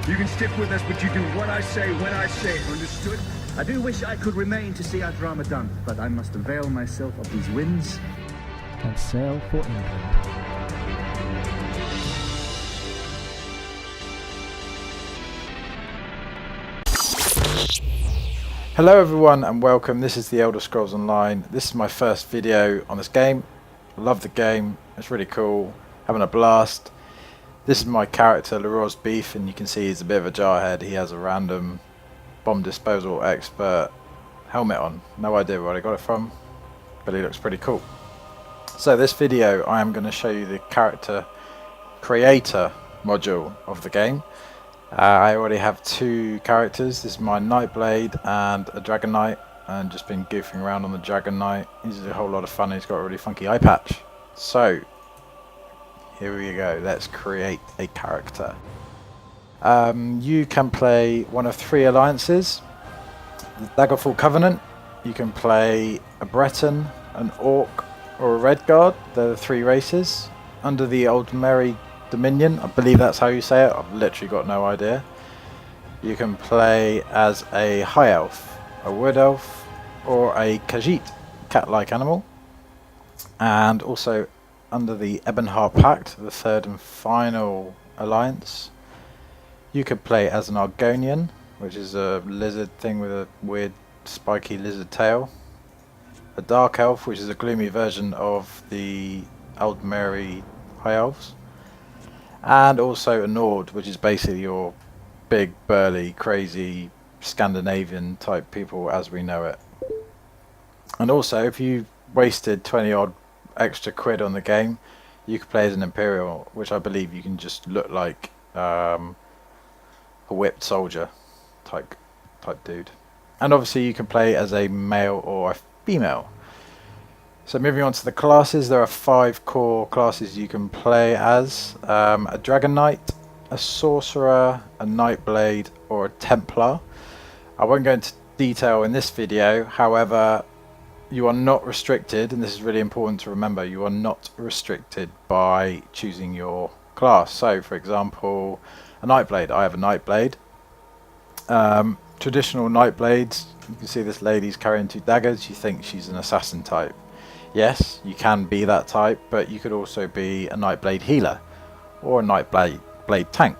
You can stick with us, but you do what I say when I say it. Understood? I do wish I could remain to see our drama done, but I must avail myself of these winds and sail for England. Hello everyone and welcome. This is the Elder Scrolls Online. This is my first video on this game. I love the game. It's really cool. Having a blast. This is my character, Leroy's Beef, and you can see he's a bit of a jarhead. He has a random bomb disposal expert helmet on. No idea where I got it from, but he looks pretty cool. So this video I am going to show you the character creator module of the game. I already have two characters. This is my Nightblade and a Dragon Knight, and just been goofing around on the Dragon Knight. He's a whole lot of fun. He's got a really funky eye patch. So here we go. Let's create a character. You can play one of three alliances. The Daggerfall Covenant. You can play a Breton, an Orc, or a Redguard. They're the three races. Under the Aldmeri Dominion, I believe that's how you say it. I've literally got no idea. You can play as a High Elf, a Wood Elf, or a Khajiit, cat-like animal. And also under the Ebonheart Pact, the third and final alliance, you could play as an Argonian, which is a lizard thing with a weird spiky lizard tail. A Dark Elf, which is a gloomy version of the Aldmeri High Elves. And also a Nord, which is basically your big, burly, crazy Scandinavian type people as we know it. And also, if you wasted 20 odd extra quid on the game, you could play as an Imperial, which I believe you can just look like a whipped soldier type dude. And obviously you can play as a male or a female. So moving on to the classes, there are 5 core classes you can play as. A Dragon Knight, a Sorcerer, a Nightblade, or a Templar. I won't go into detail in this video, however, you are not restricted, and this is really important to remember, you are not restricted by choosing your class. So for example, a Nightblade. I have a Nightblade. Traditional Nightblades, you can see this lady's carrying 2 daggers. You think she's an assassin type. Yes, you can be that type, but you could also be a Nightblade healer or a Nightblade tank.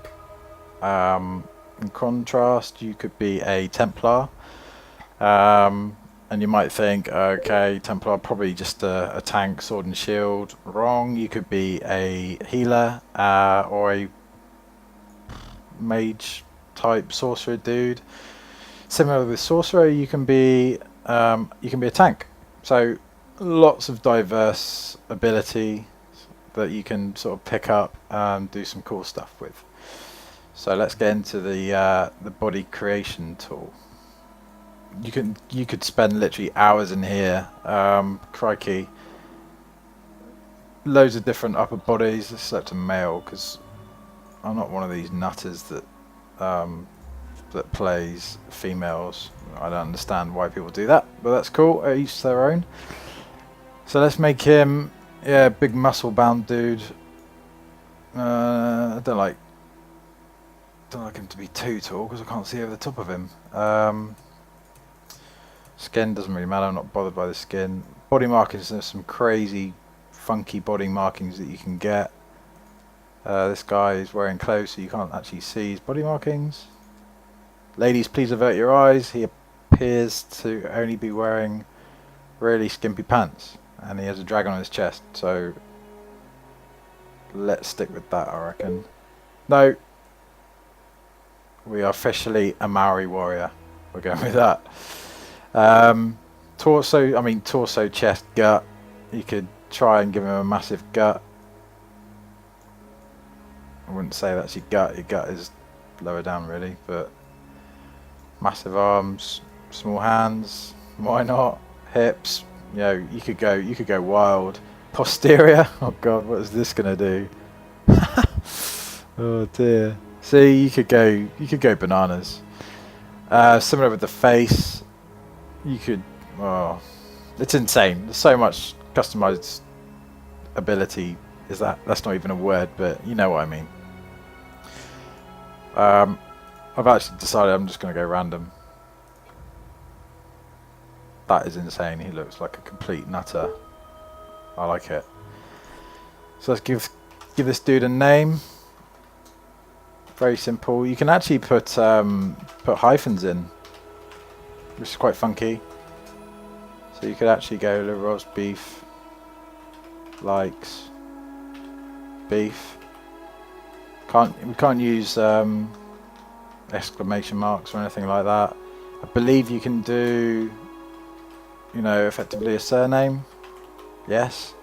In contrast, you could be a Templar, and you might think, okay, Templar probably just a tank, sword and shield. Wrong. You could be a healer or a mage type sorcerer dude. Similar with sorcerer, you can be a tank. So lots of diverse ability that you can sort of pick up and do some cool stuff with. So let's get into the body creation tool. You could spend literally hours in here. Crikey, loads of different upper bodies. Let's select a male because I'm not one of these nutters that plays females. I don't understand why people do that, but that's cool. Each their own. So let's make him, yeah, big muscle bound dude. I don't like him to be too tall because I can't see over the top of him. Skin doesn't really matter. I'm not bothered by the skin. Body markings, there's some crazy funky body markings that you can get. This guy is wearing clothes so you can't actually see his body markings. Ladies, please avert your eyes. He appears to only be wearing really skimpy pants, and he has a dragon on his chest, so let's stick with that, I reckon. No, we are officially a Maori warrior. We're going with that. Torso, chest, gut. You could try and give him a massive gut. I wouldn't say that's your gut. Your gut is lower down, really, but massive arms, small hands. Why not? Hips. You know, you could go wild. Posterior. Oh God, what is this gonna do? Oh dear. See, you could go bananas. Similar with the face. You could. Oh, it's insane. There's so much customized ability. That's not even a word, but you know what I mean. I've actually decided I'm just going to go random. That is insane. He looks like a complete nutter. I like it. So let's give this dude a name. Very simple. You can actually put hyphens in, which is quite funky. So you could actually go Leroy's Beef likes beef. We can't use exclamation marks or anything like that. I believe you can do, you know, effectively a surname. Yes.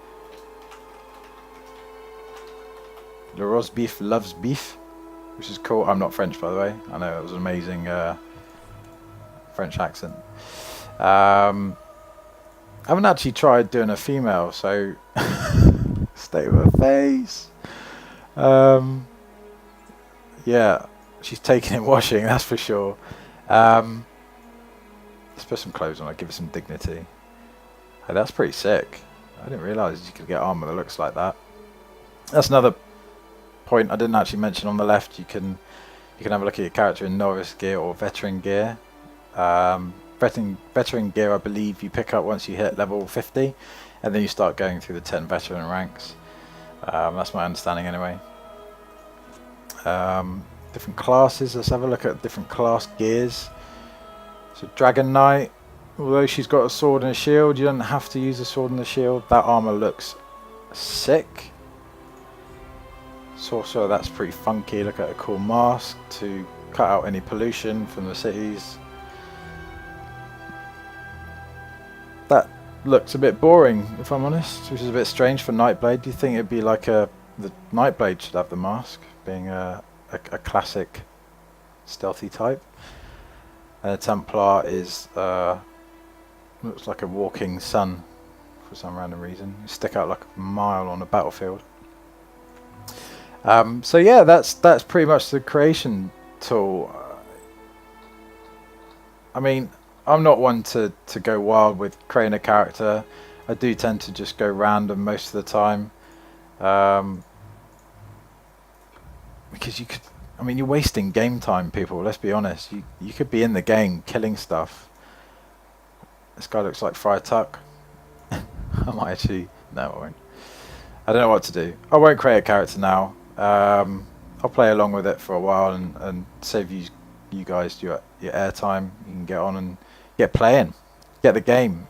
Leroy's Beef loves beef, which is cool. I'm not French, by the way. I know it was an amazing French accent. I haven't actually tried doing a female, so stay with her face. Yeah, she's taking it washing, that's for sure. Let's put some clothes on, I'll give her some dignity. Hey, that's pretty sick. I didn't realise you could get armour that looks like that. That's another point I didn't actually mention. On the left, you can have a look at your character in novice gear or veteran gear. Veteran gear, I believe, you pick up once you hit level 50, and then you start going through the 10 veteran ranks. That's my understanding anyway. Different classes. Let's have a look at different class gears. So Dragon Knight, although she's got a sword and a shield, you don't have to use a sword and a shield. That armor looks sick. Sorcerer, that's pretty funky. Look at a cool mask to cut out any pollution from the cities. That looks a bit boring, if I'm honest, which is a bit strange for Nightblade. Do you think it'd be like the Nightblade should have the mask, being a classic stealthy type? Templar is looks like a walking sun for some random reason. You stick out like a mile on a battlefield. So yeah, that's pretty much the creation tool. I mean, I'm not one to go wild with creating a character. I do tend to just go random most of the time. Because you could, I mean, you're wasting game time, people. Let's be honest. You could be in the game killing stuff. This guy looks like Friar Tuck. I might actually, no, I won't. I don't know what to do. I won't create a character now. I'll play along with it for a while and save you guys your airtime. You can get on and get playing, get the game.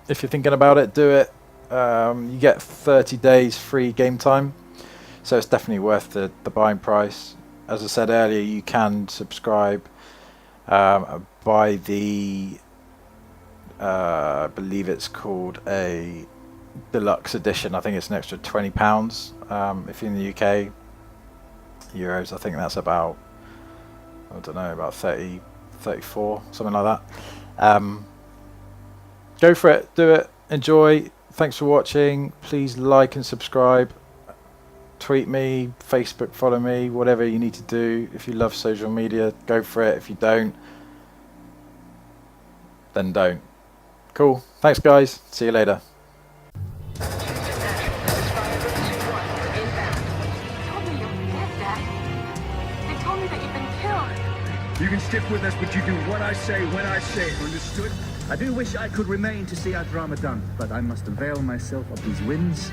If you're thinking about it, do it. You get 30 days free game time, so it's definitely worth the buying price. As I said earlier, you can subscribe, buy the I believe it's called a deluxe edition. I think it's an extra £20 if you're in the UK. Euros, I think that's about, I don't know, about 30, 34, something like that. Go for it, do it, enjoy. Thanks for watching. Please like and subscribe. Tweet me, Facebook, follow me, whatever you need to do. If you love social media, go for it. If you don't, then don't. Cool. Thanks, guys. See you later. You can stick with us, but you do what I say when I say it. Understood? I do wish I could remain to see our drama done, but I must avail myself of these winds.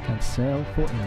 And sail for England.